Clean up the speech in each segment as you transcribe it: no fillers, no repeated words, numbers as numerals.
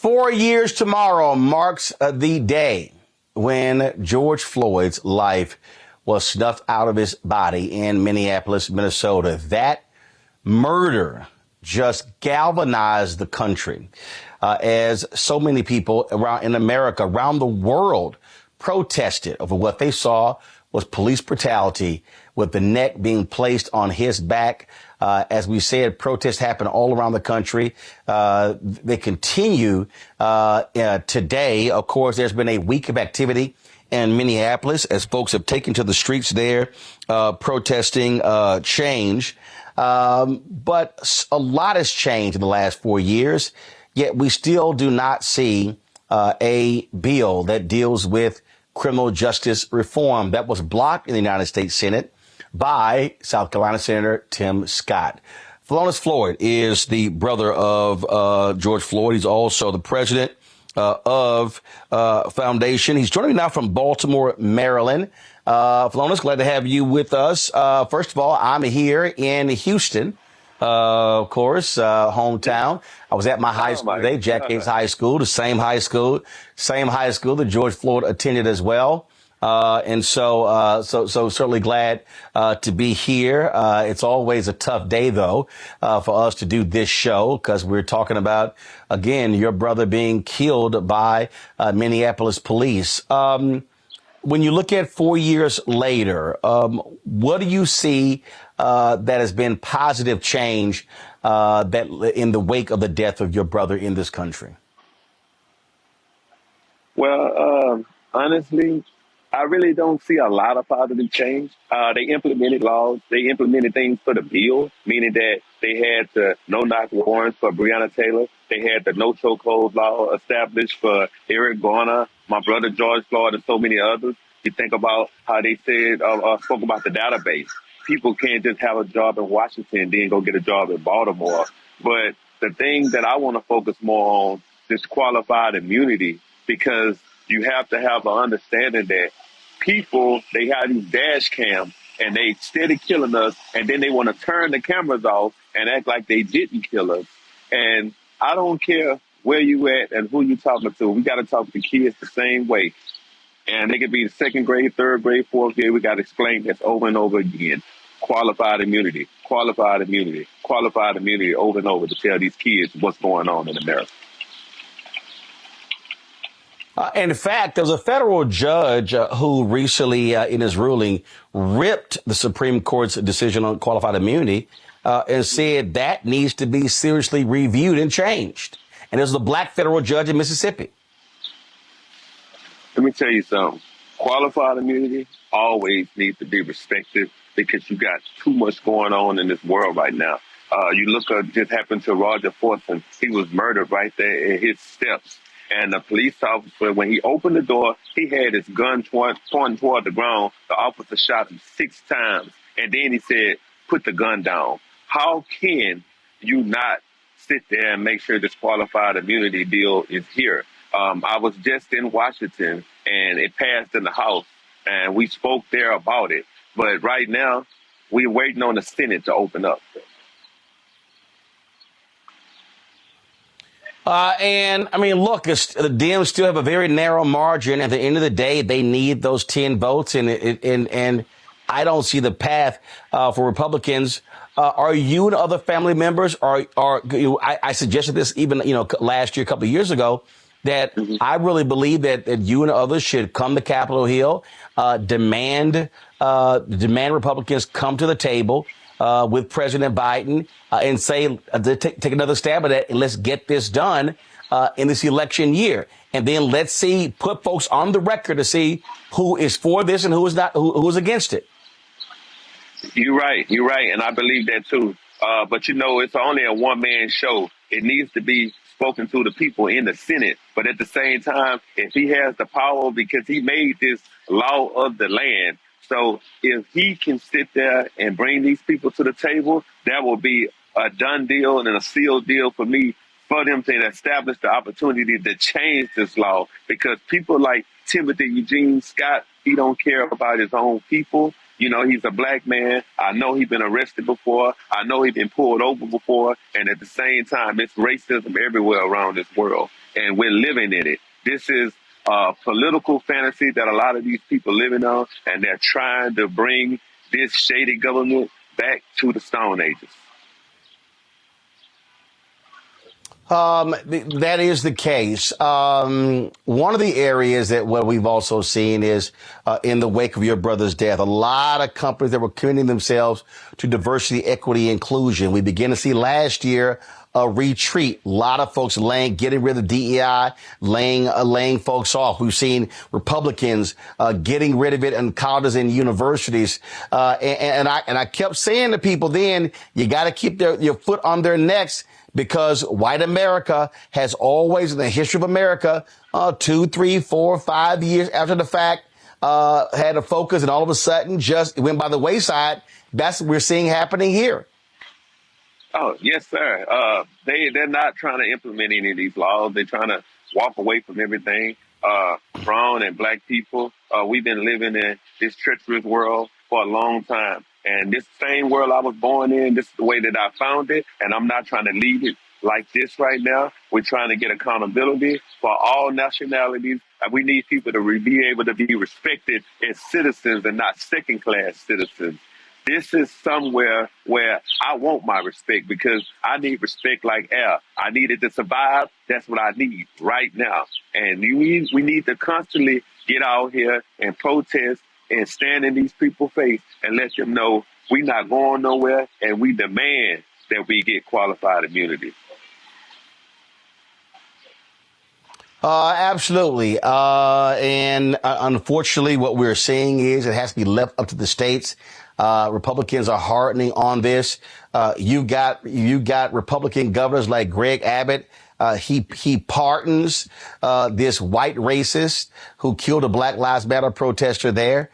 4 years tomorrow marks the day when George Floyd's life was snuffed out of his body in Minneapolis, Minnesota. That murder just galvanized the country as so many people around in America, around the world, protested over what they saw was police brutality, with the neck being placed on his back. As we said, protests happen all around the country. They continue today. Of course, there's been a week of activity in Minneapolis as folks have taken to the streets there, protesting change. But a lot has changed in the last 4 years, yet we still do not see a bill that deals with criminal justice reform that was blocked in the United States Senate by South Carolina Senator Tim Scott. Philonise Floyd is the brother of George Floyd. He's also the president of Foundation. He's joining me now from Baltimore, Maryland. Philonise, glad to have you with us. First of all, I'm here in Houston, of course, hometown. I was at my high school today, Jack Yates High School, the same high school that George Floyd attended as well. And so certainly glad to be here. It's always a tough day, though, for us to do this show because we're talking about, again, your brother being killed by Minneapolis police. When you look at 4 years later, what do you see that has been positive change that in the wake of the death of your brother in this country? Well, honestly, I really don't see a lot of positive change. They implemented laws. They implemented things for the bill, meaning that they had the no-knock warrants for Breonna Taylor. They had the no-chokehold law established for Eric Garner, my brother George Floyd, and so many others. You think about how they said, spoke about the database. People can't just have a job in Washington and then go get a job in Baltimore. But the thing that I want to focus more on is qualified immunity, because you have to have an understanding that people, they have these dash cams and they steady killing us, and then they want to turn the cameras off and act like they didn't kill us. And I don't care where you at and who you talking to. We got to talk to kids the same way. And they could be the second grade, third grade, fourth grade. We got to explain this over and over again. Qualified immunity, qualified immunity, qualified immunity over and over to tell these kids what's going on in America. In fact, there was a federal judge who recently, in his ruling, ripped the Supreme Court's decision on qualified immunity and said that needs to be seriously reviewed and changed. And there's a black federal judge in Mississippi. Let me tell you something. Qualified immunity always needs to be respected because you got too much going on in this world right now. You look at just happened to Roger Fortson. He was murdered right there in his steps. And the police officer, when he opened the door, he had his gun pointing toward the ground. The officer shot him 6 times. And then he said, put the gun down. How can you not sit there and make sure this qualified immunity deal is here? I was just in Washington, and it passed in the House, and we spoke there about it. But right now, we're waiting on the Senate to open up. And I mean, look, the Dems still have a very narrow margin. At the end of the day, they need those 10 votes, and I don't see the path for Republicans. Are you and other family members? I suggested this even last year, a couple of years ago, that I really believe that you and others should come to Capitol Hill, demand Republicans come to the table with President Biden and say, take another stab at it, and let's get this done in this election year. And then let's see, put folks on the record to see who is for this and who is not, who is against it. You're right. And I believe that too. But it's only a one-man show. It needs to be spoken to the people in the Senate. But at the same time, if he has the power, because he made this law of the land, so if he can sit there and bring these people to the table, that will be a done deal and a sealed deal for me, for them to establish the opportunity to change this law. Because people like Timothy Eugene Scott, he don't care about his own people. You know, he's a black man. I know he's been arrested before. I know he's been pulled over before. And at the same time, it's racism everywhere around this world. And we're living in it. This is a political fantasy that a lot of these people living on. And they're trying to bring this shady government back to the Stone Ages. That is the case. One of the areas that what we've also seen is in the wake of your brother's death, a lot of companies that were committing themselves to diversity, equity, inclusion. We began to see last year a retreat. A lot of folks getting rid of DEI, laying folks off. We've seen Republicans getting rid of it in colleges and universities. And I kept saying to people then, you got to keep your foot on their necks, because white America has always, in the history of America, 2, 3, 4, 5 years after the fact, had a focus, and all of a sudden just went by the wayside. That's what we're seeing happening here. Oh, yes, sir. They're not trying to implement any of these laws. They're trying to walk away from everything. Brown and black people, we've been living in this treacherous world for a long time. And this same world I was born in, this is the way that I found it. And I'm not trying to leave it like this right now. We're trying to get accountability for all nationalities. And we need people to be able to be respected as citizens and not second-class citizens. This is somewhere where I want my respect, because I need respect like air. I need it to survive. That's what I need right now. And we need to constantly get out here and protest and stand in these people's face and let them know we're not going nowhere, and we demand that we get qualified immunity. Absolutely. And unfortunately, what we're seeing is it has to be left up to the states. Republicans are hardening on this. You got Republican governors like Greg Abbott. He pardons this white racist who killed a Black Lives Matter protester there.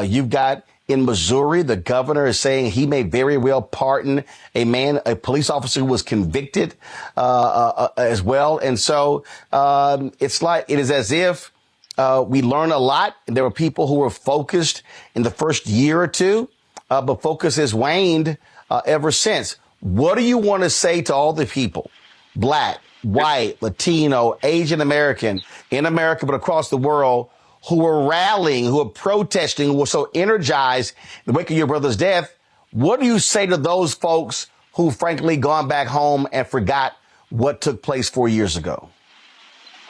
You've got in Missouri, the governor is saying he may very well pardon a police officer who was convicted as well. And so it is as if we learn a lot. There were people who were focused in the first year or two, but focus has waned ever since. What do you want to say to all the people, Black, white, Latino, Asian American, in America, but across the world, who were rallying, who were protesting, who were so energized in the wake of your brother's death? What do you say to those folks who frankly gone back home and forgot what took place 4 years ago?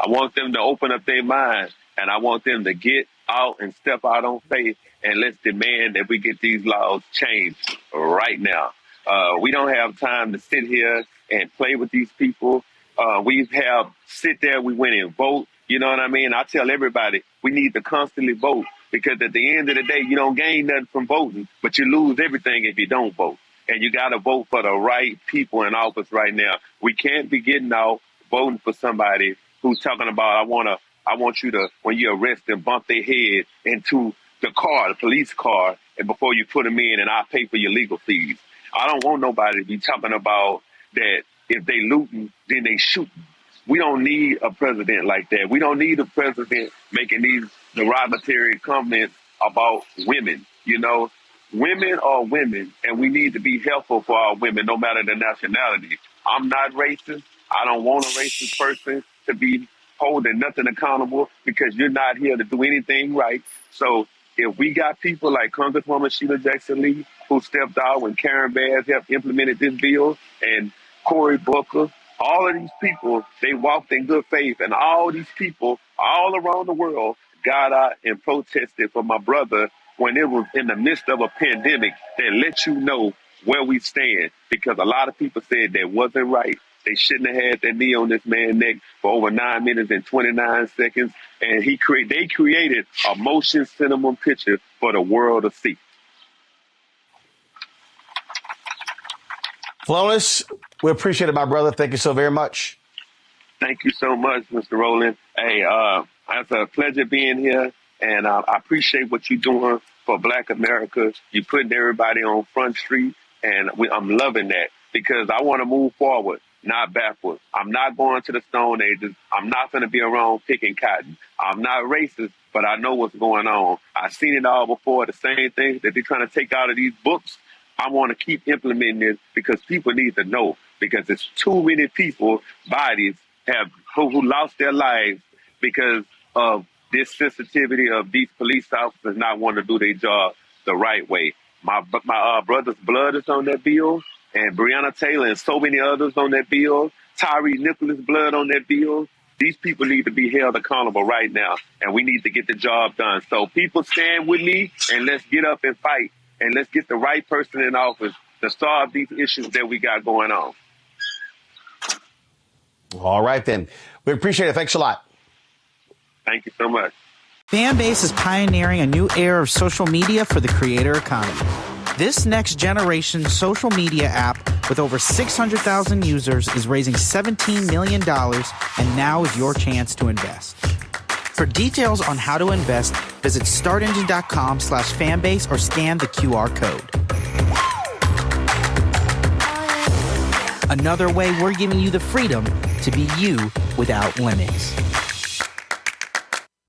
I want them to open up their mind, and I want them to get out and step out on faith, and let's demand that we get these laws changed right now. We don't have time to sit here and play with these people. We sit there, we went and vote. You know what I mean? I tell everybody we need to constantly vote, because at the end of the day, you don't gain nothing from voting, but you lose everything if you don't vote. And you got to vote for the right people in office right now. We can't be getting out voting for somebody who's talking about, I want you to, when you arrest them, bump their head into the police car, and before you put them in, and I'll pay for your legal fees. I don't want nobody to be talking about that if they looting, then they shooting. We don't need a president like that. We don't need a president making these derogatory comments about women. You know, women are women, and we need to be helpful for our women, no matter the nationality. I'm not racist. I don't want a racist person to be holding nothing accountable, because you're not here to do anything right. So if we got people like Congresswoman Sheila Jackson-Lee, who stepped out when Karen Bass helped implemented this bill, and Cory Booker, all of these people, they walked in good faith, and all these people all around the world got out and protested for my brother when it was in the midst of a pandemic. That let you know where we stand, because a lot of people said that wasn't right. They shouldn't have had that knee on this man's neck for over 9 minutes and 29 seconds. And they created a motion cinema picture for the world to see. Philonise, we appreciate it, my brother. Thank you so very much. Thank you so much, Mr. Roland. Hey, it's a pleasure being here, and I appreciate what you're doing for Black America. You're putting everybody on Front Street, and I'm loving that, because I want to move forward. not backwards. I'm not going to the Stone Ages. I'm not going to be around picking cotton. I'm not racist, but I know what's going on. I've seen it all before. The same thing that they're trying to take out of these books, I want to keep implementing this because people need to know, because it's too many people, bodies who lost their lives because of this sensitivity of these police officers not wanting to do their job the right way. My brother's blood is on that bill, and Breonna Taylor and so many others on that bill. Tyree Nicholas' blood on that bill. These people need to be held accountable right now, and we need to get the job done. So people stand with me, and let's get up and fight, and let's get the right person in office to solve these issues that we got going on. All right, then. We appreciate it. Thanks a lot. Thank you so much. Fanbase is pioneering a new era of social media for the creator economy. This next generation social media app with over 600,000 users is raising $17 million, and now is your chance to invest. For details on how to invest, visit startengine.com/fanbase or scan the QR code. Another way we're giving you the freedom to be you without limits.